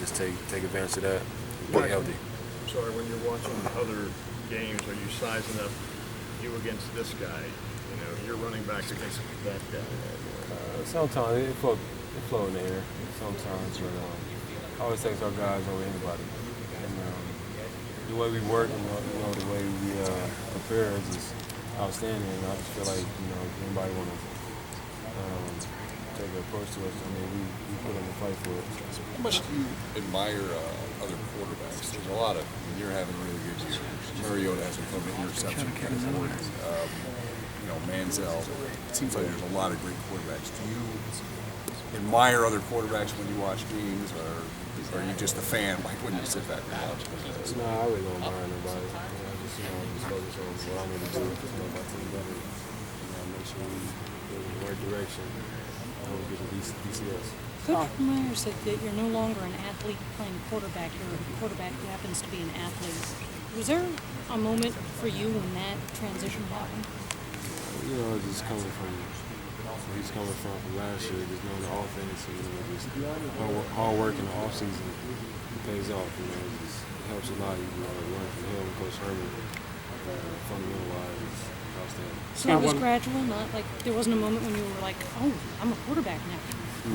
just take advantage of that, get healthy. Sorry, when you're watching other games, are you sizing up you against this guy? You know, your running back against that guy. Sometimes it flow in the air. Sometimes, but I always take our guys over anybody. And the way we work and the way we prepare is just outstanding. And I just feel like if anybody want to take an approach to us, I mean, we put in the fight for it. How much do you admire other quarterbacks? There's a lot of, you're having a really good year. Mariota hasn't thrown an interception category. Manziel. It seems like there's a lot of great quarterbacks. Do you admire other quarterbacks when you watch games, or are you just a fan, like when you sit back and watch? No, I really don't admire nobody. I just focus on what I need to do to make my team better. Make sure we go in the right direction. Get the DCS. Coach Meyer said that you're no longer an athlete playing quarterback. You're a quarterback who happens to be an athlete. Was there a moment for you when that transition happened? Just coming from last year, just knowing the offense, and just hard work in the off season pays off. It helps a lot. Learn from him, Coach Herman, fundamental wise, outstanding. So it was gradual, not like there wasn't a moment when you were like, oh, I'm a quarterback now.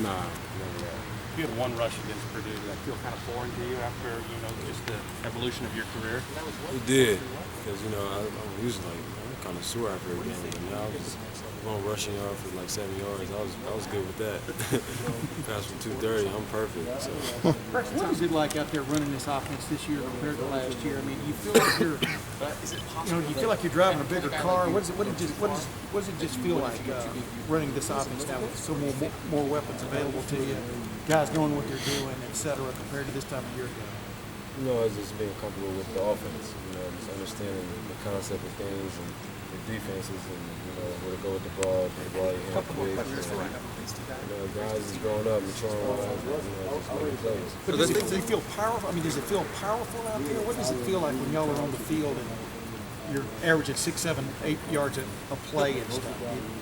Nah, never that. You had one rush against Purdue. Did that feel kind of foreign to you after just the evolution of your career? It did, because I'm usually kind of sore after a game, but now I'm rushing yard for like 7 yards. I was good with that. Pass for 230, I'm perfect. So. What is it like out there running this offense this year compared to last year? I mean, you feel like you feel like you're driving a bigger car. What does it just feel like running this offense now with so more weapons available to you, guys knowing what they're doing, etc., compared to this time of year ago? It's just being comfortable with the offense. Just understanding the concept of things and the defenses, and where to go with the ball, the ball in the guys is growing up, maturing, just making plays. But does it feel powerful? I mean, does it feel powerful out there? What does it feel like when y'all are on the field and you're averaging 6, 7, 8 yards a play and stuff?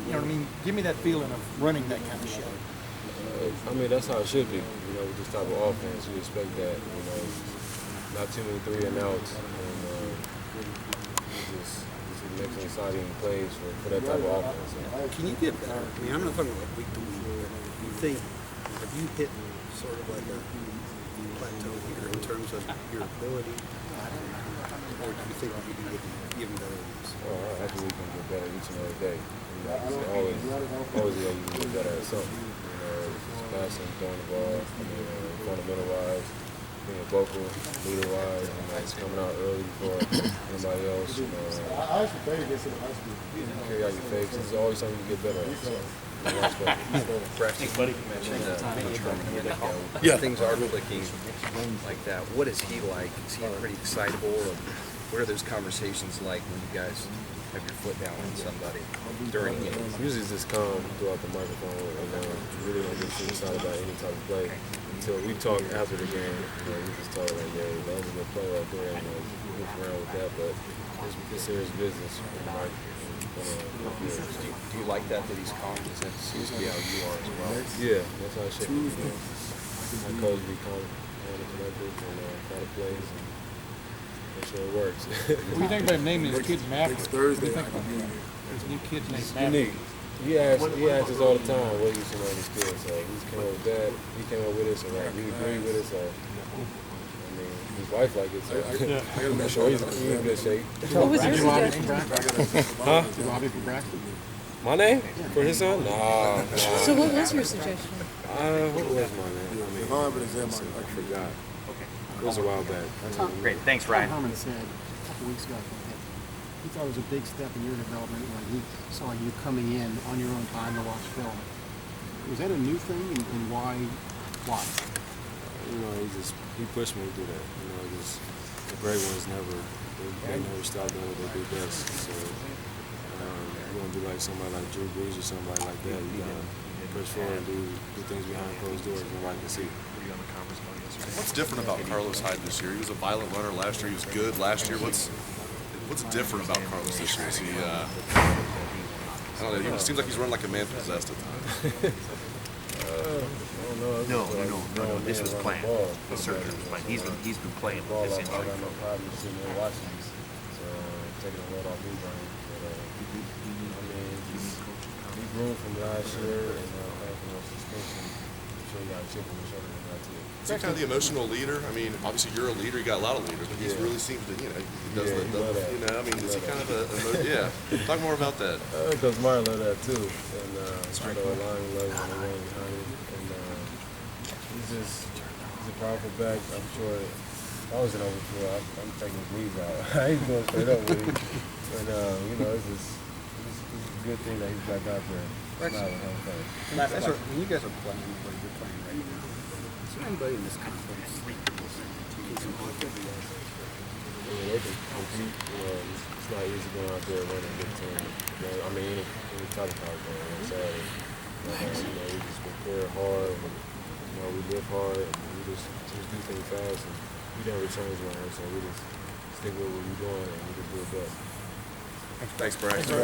You know what I mean? Give me that feeling of running that kind of show. That's how it should be. With this type of offense, you expect that. Not too many 3 and outs, and just making exciting plays for that type of offense. Can you get better? I mean, I'm not talking about week to week. Do you think, have you hit sort of like a plateau here in terms of your ability? Or do you think you can get even better than this? I think we can get better each and every day. Always you can get better at something. Passing, throwing the ball, fundamental-wise, being vocal, leader-wise, coming out early before anybody else. Carry out your fakes. There's always something you get better at. So, Braxton, you mentioned things are clicking like that. What is he like? Is he pretty excitable? Or what are those conversations like when you guys have your foot down on somebody during games? Usually just calm throughout the microphone, and really don't get too excited about any type of play until we talk after the game. We just talk like, yeah, that was a good play right there, and goof around with that, but it's serious business. Do you like that he's calm? Because that seems to be how you are as well. Yeah, that's how it should be. My coach be calm and collected and try to plays and make sure it works. What do you think about naming his kids Maverick? Thursday. What do you think about that? There's a new kid named Maverick. Unique. He asks us all the time what he should name his kids. So he came up with that. He came up with it, so we agree with it. So his wife liked it. So I'm sure he's in good shape. What was your suggestion? Huh? Robbie from Braxton? My name? For his son? Nah. So what was your suggestion? What was my name? I forgot. Okay. It was a while back. Great. Thanks, Ryan. Herman said a couple weeks ago that he thought it was a big step in your development when he saw you coming in on your own time to watch film. Was that a new thing, and why? He pushed me to do that. The great ones they never stop doing what they do best. So you want to be like somebody like Drew Brees or somebody like that. You gotta push forward and do things behind closed doors nobody can see. What's different about Carlos Hyde this year? He was a violent runner last year. He was good last year. What's different about Carlos this year? Is he? I don't know. He seems like he's running like a man possessed at times. I don't know. No. This was planned. The surgery was planned. He's been playing with this I injury. got no problem sitting there watching this. So taking a load off his brain. But I mean, he grew from last year and having suspension. I'm sure he got a chip on his shoulder when he got to it. Is he kind of the emotional leader? I mean, obviously you're a leader. You got a lot of leaders, but he really seems to, he does I mean, is he kind of yeah? Talk more about that. Because Martin loved that too, and Lonnie loved when they ran behind him, and he's a powerful back. I'm sure. If I was in overfield, I'm taking his knees out. I ain't going straight up with him, but it's a good thing that he's back out there. Smiling, having fun. When you guys are playing, where you're playing right now, is there anybody in this conference who can compete with you guys? They can compete. It's not easy going out there running a big team. I mean, any type of college game on Saturday. We just prepare hard, and we live hard, and we just do things fast, and we don't returns around, so we just stick with what we're doing, and we just do it best. Thanks, Braxton.